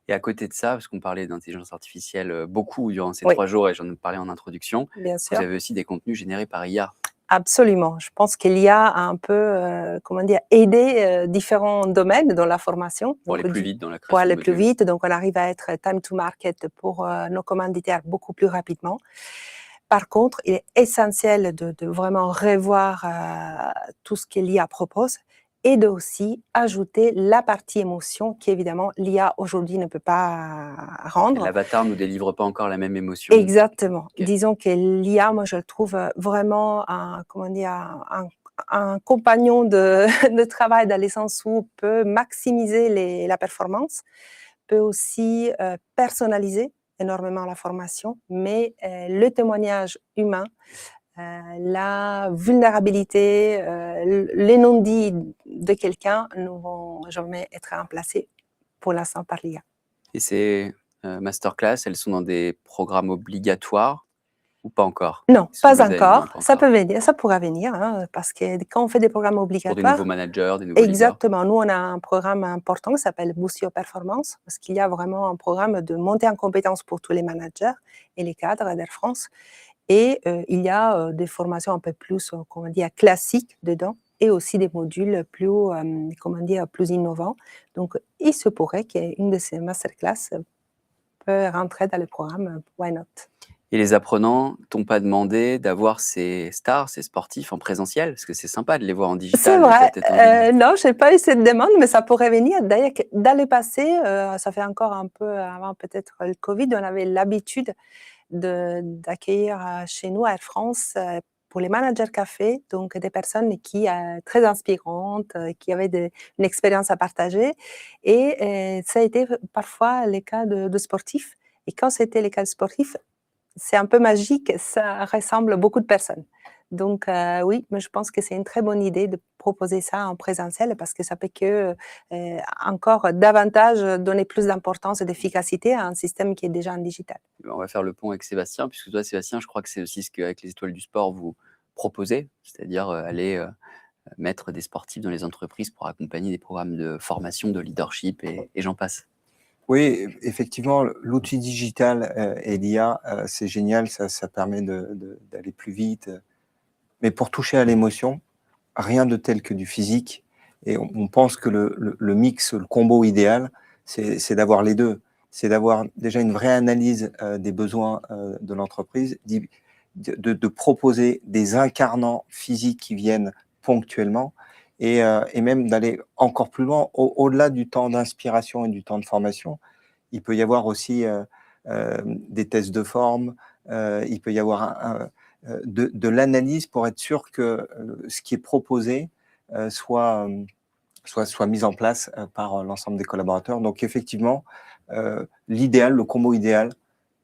Et à côté de ça, parce qu'on parlait d'intelligence artificielle beaucoup durant ces Oui. 3 jours et j'en ai parlé en introduction, Bien sûr. vous avez aussi des contenus générés par IA. Absolument. Je pense qu'il y a un peu, comment dire, aidé différents domaines dans la formation. Pour Donc, aller plus vite dans la pour création de aller plus modules. vite, donc on arrive à être time to market pour nos commanditaires beaucoup plus rapidement. Par contre, il est essentiel de vraiment revoir tout ce que l'IA propose et de aussi ajouter la partie émotion qui, évidemment, l'IA aujourd'hui ne peut pas Et rendre. l'avatar ne nous délivre pas encore la même émotion. Exactement. Ok. Disons que l'IA, moi, je le trouve vraiment comment dire, un compagnon de, de travail dans le sens où peut maximiser la performance, peut aussi personnaliser énormément la formation, mais le témoignage humain, la vulnérabilité, les non-dits de quelqu'un ne vont jamais être remplacés pour l'instant par l'IA. Et ces masterclass, elles sont dans des programmes obligatoires ou pas encore? Non, Est-ce que pas vous avez... Non, encore. pas Ça encore. peut venir, ça pourra venir, hein, parce que quand on fait des programmes Pour des nouveaux obligatoires, managers, des nouveaux leaders. exactement. Nous, on a un programme important qui s'appelle Boost Your Performance, parce qu'il y a vraiment un programme de montée en compétences pour tous les managers et les cadres d'Air France. Et il y a des formations un peu plus, comment dire, classiques dedans, et aussi des modules plus, comment dire, plus innovants. Donc, il se pourrait qu'une de ces masterclass peut rentrer dans le programme Why Not? Et les apprenants t'ont pas demandé d'avoir ces stars, ces sportifs en présentiel? Parce que c'est sympa de les voir en C'est digital, mais vrai, peut-être envie de... non, je n'ai pas eu cette demande, mais ça pourrait venir. D'ailleurs, dans le passé, ça fait encore un peu avant peut-être le Covid, on avait l'habitude d'accueillir chez nous à Air France pour les managers café, donc des personnes qui très inspirantes, qui avaient une expérience à partager. Et ça a été parfois les cas de sportifs. Et quand c'était les cas de sportifs, c'est un peu magique, ça ressemble beaucoup de personnes. Donc oui, mais je pense que c'est une très bonne idée de proposer ça en présentiel parce que ça peut que encore davantage donner plus d'importance et d'efficacité à un système qui est déjà en digital. On va faire le pont avec Sébastien, puisque toi, Sébastien, je crois que c'est aussi ce qu'avec les Étoiles du Sport, vous proposez, c'est-à-dire aller mettre des sportifs dans les entreprises pour accompagner des programmes de formation, de leadership et j'en passe. Oui, effectivement, l'outil digital et l'IA, c'est génial, ça permet d'aller plus vite. Mais pour toucher à l'émotion, rien de tel que du physique. Et on pense que le mix, le combo idéal, c'est d'avoir les deux. C'est d'avoir déjà une vraie analyse des besoins de l'entreprise, de proposer des incarnants physiques qui viennent ponctuellement et même d'aller encore plus loin, au-delà du temps d'inspiration et du temps de formation. Il peut y avoir aussi des tests de forme, il peut y avoir de l'analyse pour être sûr que ce qui est proposé soit mis en place par l'ensemble des collaborateurs. Donc effectivement, l'idéal, le combo idéal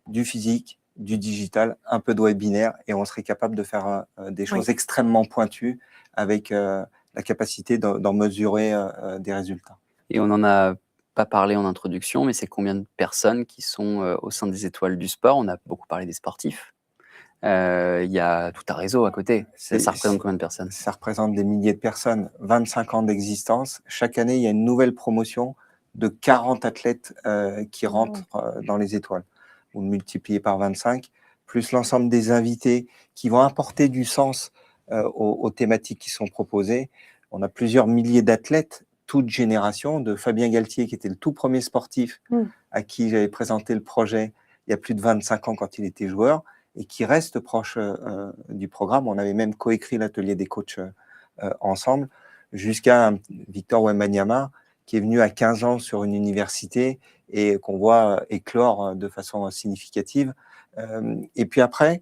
du physique, du digital, un peu de webinaire, et on serait capable de faire des choses extrêmement pointues avec la capacité d'en mesurer des résultats. Et on n'en a pas parlé en introduction, mais c'est combien de personnes qui sont au sein des Étoiles du Sport? On a beaucoup parlé des sportifs. Il y a tout un réseau à côté. Ça représente combien de personnes? Ça représente des milliers de personnes, 25 ans d'existence. Chaque année, il y a une nouvelle promotion de 40 athlètes qui rentrent dans les Étoiles. Vous multipliez par 25, plus l'ensemble des invités qui vont apporter du sens aux thématiques qui sont proposées. On a plusieurs milliers d'athlètes, toute génération, de Fabien Galtier, qui était le tout premier sportif à qui j'avais présenté le projet il y a plus de 25 ans quand il était joueur, et qui reste proche du programme. On avait même coécrit l'atelier des coachs ensemble, jusqu'à Victor Wembanyama, qui est venu à 15 ans sur une université et qu'on voit éclore de façon significative. Et puis après,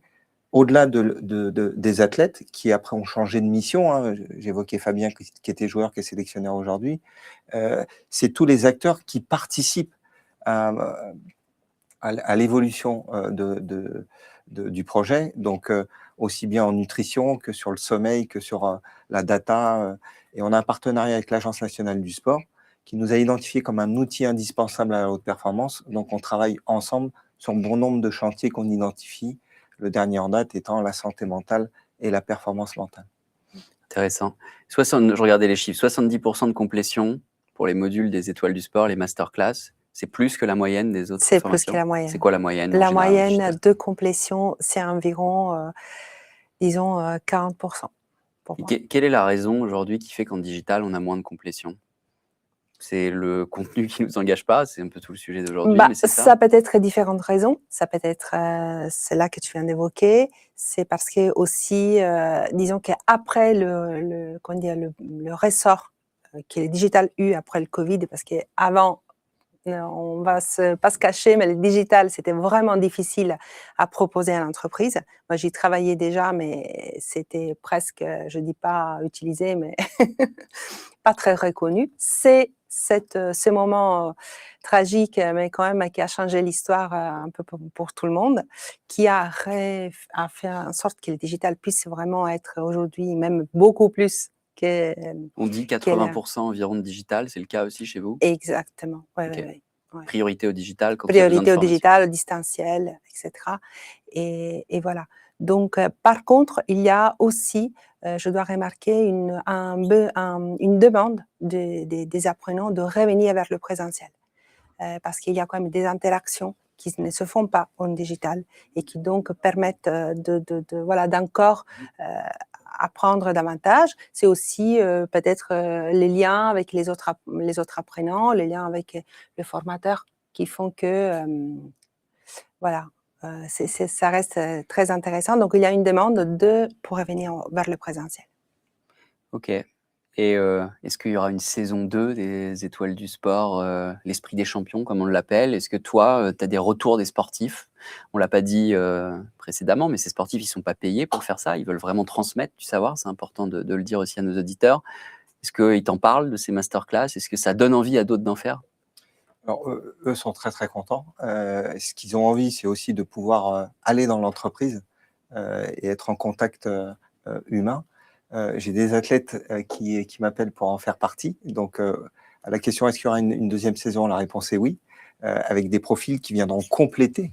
au-delà des athlètes qui après ont changé de mission, hein, j'évoquais Fabien qui était joueur, qui est sélectionneur aujourd'hui, c'est tous les acteurs qui participent à l'évolution du projet, donc aussi bien en nutrition que sur le sommeil, que sur la data. Et on a un partenariat avec l'Agence nationale du sport qui nous a identifié comme un outil indispensable à la haute performance. Donc on travaille ensemble sur bon nombre de chantiers qu'on identifie, le dernier en date étant la santé mentale et la performance mentale. Intéressant. Je regardais les chiffres, 70% de complétion pour les modules des Étoiles du Sport, les masterclass. C'est plus que la moyenne des autres C'est plus formations? que la moyenne. C'est quoi la moyenne en La général en moyenne digital? de complétion, c'est environ, disons, 40% pour Et moi. quelle est la raison aujourd'hui qui fait qu'en digital, on a moins de complétion? C'est le contenu qui nous engage pas? C'est un peu tout le sujet d'aujourd'hui, mais c'est ça? Ça peut être différentes raisons. Ça peut être, celle-là que tu viens d'évoquer. C'est parce que aussi, disons qu'après comment dire? Le ressort, que le digital eu après le covid, parce qu'avant, on va pas se cacher, mais le digital, c'était vraiment difficile à proposer à l'entreprise. Moi, j'y travaillais déjà, mais c'était presque, je dis pas utilisé, mais pas très reconnu. C'est ce moment tragique, mais quand même qui a changé l'histoire un peu pour tout le monde, qui a fait en sorte que le digital puisse vraiment être aujourd'hui même beaucoup plus que, On dit que la 80% environ de digital, c'est le cas aussi chez vous? exactement, ouais, OK. ouais, ouais, ouais. Priorité au digital quand il y a besoin de Priorité au formation. digital, au distanciel, et cetera, et voilà. Donc par contre, il y a aussi, je dois remarquer une demande des apprenants de revenir vers le présentiel. Parce qu'il y a quand même des interactions qui ne se font pas en digital et qui donc permettent, voilà, d'encore, apprendre davantage. C'est aussi, peut-être, les liens avec les autres apprenants, les liens avec, le formateur qui font que, voilà, ça reste, très intéressant. Donc il y a une demande pour revenir vers le présentiel. OK. Et est-ce qu'il y aura une saison 2 des Étoiles du sport, l'esprit des champions comme on l'appelle? Est-ce que toi, tu as des retours des sportifs? On l'a pas dit, précédemment, mais ces sportifs, ils sont pas payés pour faire ça. Ils veulent vraiment transmettre du savoir. C'est important de le dire aussi à nos auditeurs. Est-ce qu'ils t'en parlent de ces masterclass? Est-ce que ça donne envie à d'autres d'en faire? Alors, eux sont très, très contents. Ce qu'ils ont envie, c'est aussi de pouvoir aller dans l'entreprise et être en contact humain. J'ai des athlètes qui m'appellent pour en faire partie. Donc, à la question est-ce qu'il y aura une deuxième saison, la réponse est oui, avec des profils qui viendront compléter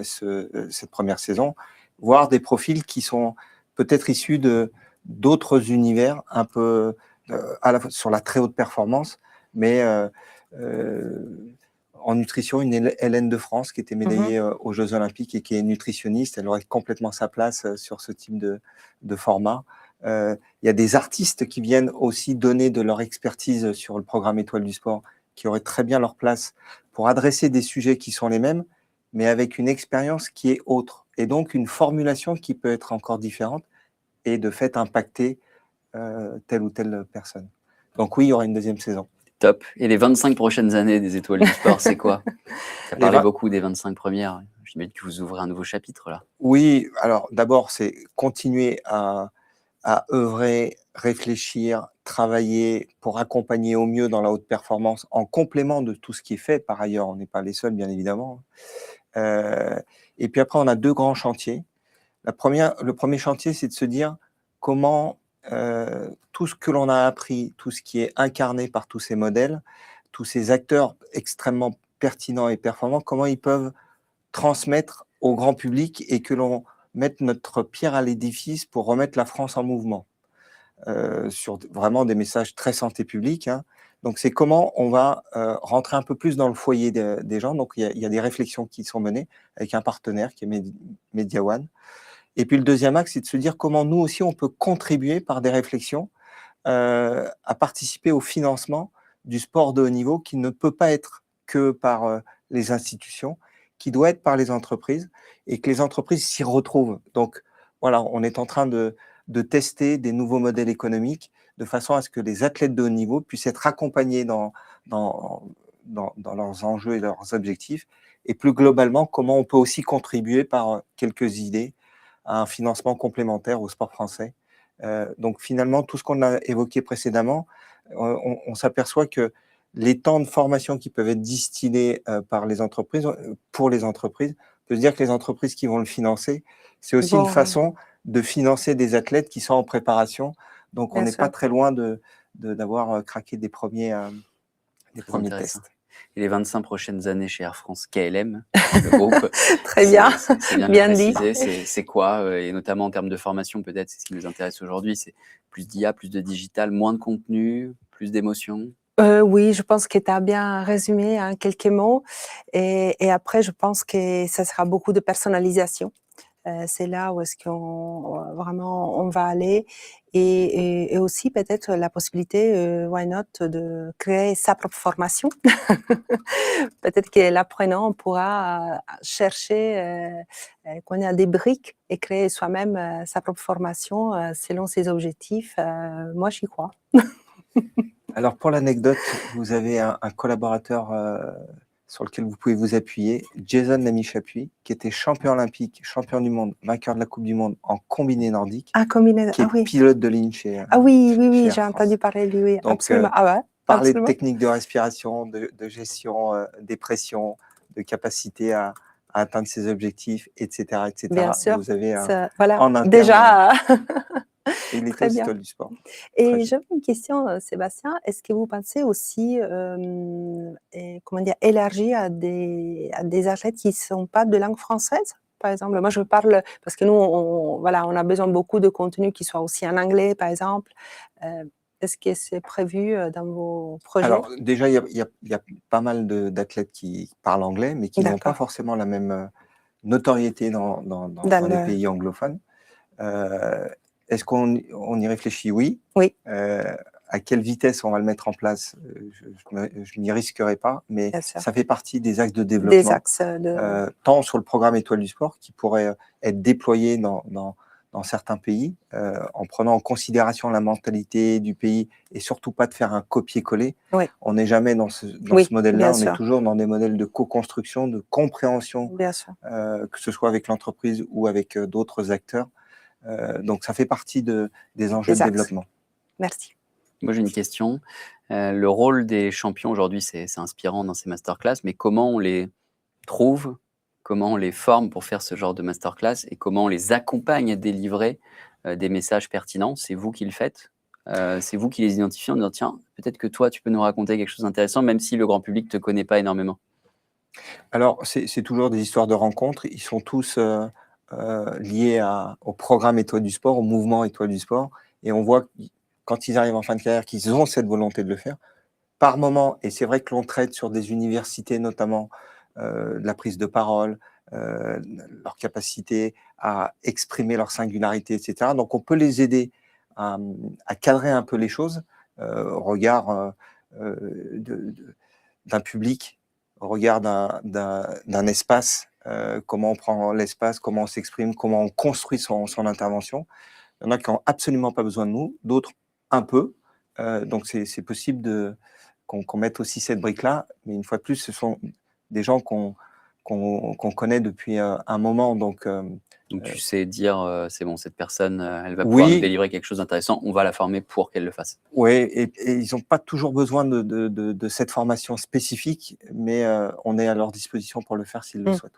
cette première saison, voire des profils qui sont peut-être issus d'autres univers, un peu à la fois sur la très haute performance, mais en nutrition, une Hélène de France qui était médaillée aux Jeux Olympiques et qui est nutritionniste, elle aurait complètement sa place sur ce type de format. Il y a des artistes qui viennent aussi donner de leur expertise sur le programme Étoile du sport, qui auraient très bien leur place pour adresser des sujets qui sont les mêmes, mais avec une expérience qui est autre, et donc une formulation qui peut être encore différente et de fait impacter telle ou telle personne. Donc oui, il y aura une deuxième saison. Top. Et les 25 prochaines années des Étoiles du sport, c'est quoi? Tu as parlé 20 beaucoup des 25 premières. J'imagine que vous ouvrez un nouveau chapitre là. Oui, alors d'abord, c'est continuer à œuvrer, réfléchir, travailler pour accompagner au mieux dans la haute performance, en complément de tout ce qui est fait par ailleurs. On n'est pas les seuls, bien évidemment. Et puis après, on a deux grands chantiers. Le premier chantier, c'est de se dire comment tout ce que l'on a appris, tout ce qui est incarné par tous ces modèles, tous ces acteurs extrêmement pertinents et performants, comment ils peuvent transmettre au grand public et que l'on mette notre pierre à l'édifice pour remettre la France en mouvement, sur vraiment des messages très santé publique, hein. Donc c'est comment on va rentrer un peu plus dans le foyer des gens. Donc il y a des réflexions qui sont menées avec un partenaire qui est Media One. Et puis le deuxième axe, c'est de se dire comment nous aussi on peut contribuer par des réflexions à participer au financement du sport de haut niveau, qui ne peut pas être que par les institutions, qui doit être par les entreprises, et que les entreprises s'y retrouvent. Donc voilà, on est en train de tester des nouveaux modèles économiques de façon à ce que les athlètes de haut niveau puissent être accompagnés dans leurs enjeux et leurs objectifs, et plus globalement, comment on peut aussi contribuer par quelques idées à un financement complémentaire au sport français. Donc finalement, tout ce qu'on a évoqué précédemment, on s'aperçoit que les temps de formation qui peuvent être distillés par les entreprises, pour les entreprises, on peut se dire que les entreprises qui vont le financer, c'est aussi une façon de financer des athlètes qui sont en préparation. Donc on n'est pas très loin d'avoir craqué des premiers tests. Et les 25 prochaines années chez Air France KLM, le groupe, très bien, c'est bien dit. C'est quoi, et notamment en termes de formation, peut-être, c'est ce qui nous intéresse aujourd'hui, c'est plus d'IA, plus de digital, moins de contenu, plus d'émotion? Oui, je pense que tu as bien résumé en quelques mots et après je pense que ça sera beaucoup de personnalisation. C'est là où est-ce qu'on vraiment on va aller et aussi peut-être la possibilité, why not, de créer sa propre formation. Peut-être que l'apprenant pourra chercher, qu'on a des briques et créer soi-même, sa propre formation, selon ses objectifs. Moi, j'y crois. Alors pour l'anecdote, vous avez un collaborateur sur lequel vous pouvez vous appuyer, Jason Lamy-Chapuis, qui était champion olympique, champion du monde, vainqueur de la Coupe du Monde en combiné nordique, Ah, combiné, qui est oui. pilote de ligne chez Ah oui, oui, chez oui, Air j'ai France. entendu parler de lui, oui, Donc, absolument. Ah ouais, parler de absolument. techniques de respiration, de gestion des pressions, de capacité à atteindre ses objectifs, etc., etc. Bien sûr, Vous avez voilà, en interne, déjà, il était très aux bien. étoiles du sport. Et j'avais une question, Sébastien. Est-ce que vous pensez aussi, comment dire, élargir à des athlètes qui ne sont pas de langue française? Par exemple, moi je parle parce que nous, voilà, on a besoin beaucoup de contenu qui soit aussi en anglais, par exemple. Est-ce que c'est prévu dans vos projets? Alors déjà, il y a pas mal d'athlètes qui parlent anglais, mais qui n'ont pas forcément la même notoriété dans les pays anglophones. Est-ce qu'on y réfléchit? Oui. Oui. À quelle vitesse on va le mettre en place? Je n'y risquerai pas, mais ça fait partie des axes de développement. Des axes de... tant sur le programme Étoile du sport, qui pourrait être déployé dans certains pays, en prenant en considération la mentalité du pays et surtout pas de faire un copier-coller. Oui. On n'est jamais dans ce modèle-là, on est toujours dans des modèles de co-construction, de compréhension, que ce soit avec l'entreprise ou avec d'autres acteurs. Donc ça fait partie des enjeux de développement. Merci. Moi j'ai une question. Le rôle des champions aujourd'hui, c'est inspirant dans ces masterclass, mais comment on les trouve, comment on les forme pour faire ce genre de masterclass et comment on les accompagne à délivrer des messages pertinents? C'est vous qui le faites, c'est vous qui les identifiez en disant tiens, peut-être que toi tu peux nous raconter quelque chose d'intéressant même si le grand public ne te connaît pas énormément. Alors c'est toujours des histoires de rencontres, ils sont tous liés au programme Étoile du sport, au mouvement Étoile du sport, et on voit quand ils arrivent en fin de carrière qu'ils ont cette volonté de le faire. Par moment, et c'est vrai que l'on traite sur des universités notamment de la prise de parole, leur capacité à exprimer leur singularité, etc. Donc on peut les aider à cadrer un peu les choses au regard d'un public, au regard d'un espace, comment on prend l'espace, comment on s'exprime, comment on construit son intervention. Il y en a qui n'ont absolument pas besoin de nous, d'autres un peu. Donc c'est possible qu'on mette aussi cette brique-là, mais une fois de plus, ce sont des gens qu'on connaît depuis un moment. Donc tu sais dire, c'est bon, cette personne, elle va pouvoir nous délivrer quelque chose d'intéressant, on va la former pour qu'elle le fasse. Oui, et ils n'ont pas toujours besoin de cette formation spécifique, mais on est à leur disposition pour le faire s'ils le souhaitent.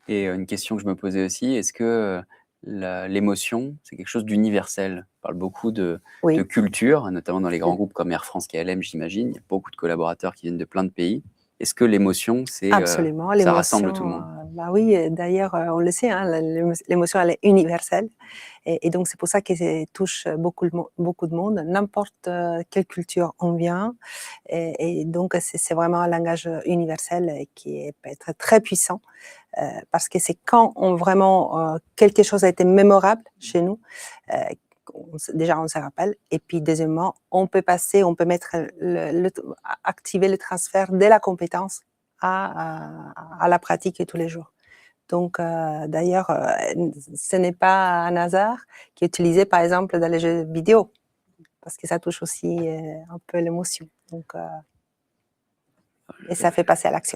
Et une question que je me posais aussi, est-ce que l'émotion, c'est quelque chose d'universel? On parle beaucoup de culture, notamment dans les grands groupes comme Air France, KLM, j'imagine. Il y a beaucoup de collaborateurs qui viennent de plein de pays. Est-ce que l'émotion, absolument, ça rassemble tout le monde? Bah oui, d'ailleurs, on le sait, hein, l'émotion, elle est universelle. Et donc, c'est pour ça que ça touche beaucoup de monde, n'importe quelle culture on vient. Et donc, c'est vraiment un langage universel qui peut être très puissant. Parce que c'est quand vraiment quelque chose a été mémorable chez nous, déjà on se rappelle, et puis deuxièmement, on peut mettre activer le transfert de la compétence à la pratique de tous les jours. Donc, d'ailleurs, ce n'est pas un hasard qui est utilisé, par exemple, dans les jeux vidéo, parce que ça touche aussi un peu l'émotion. Donc, et ça fait passer à l'action.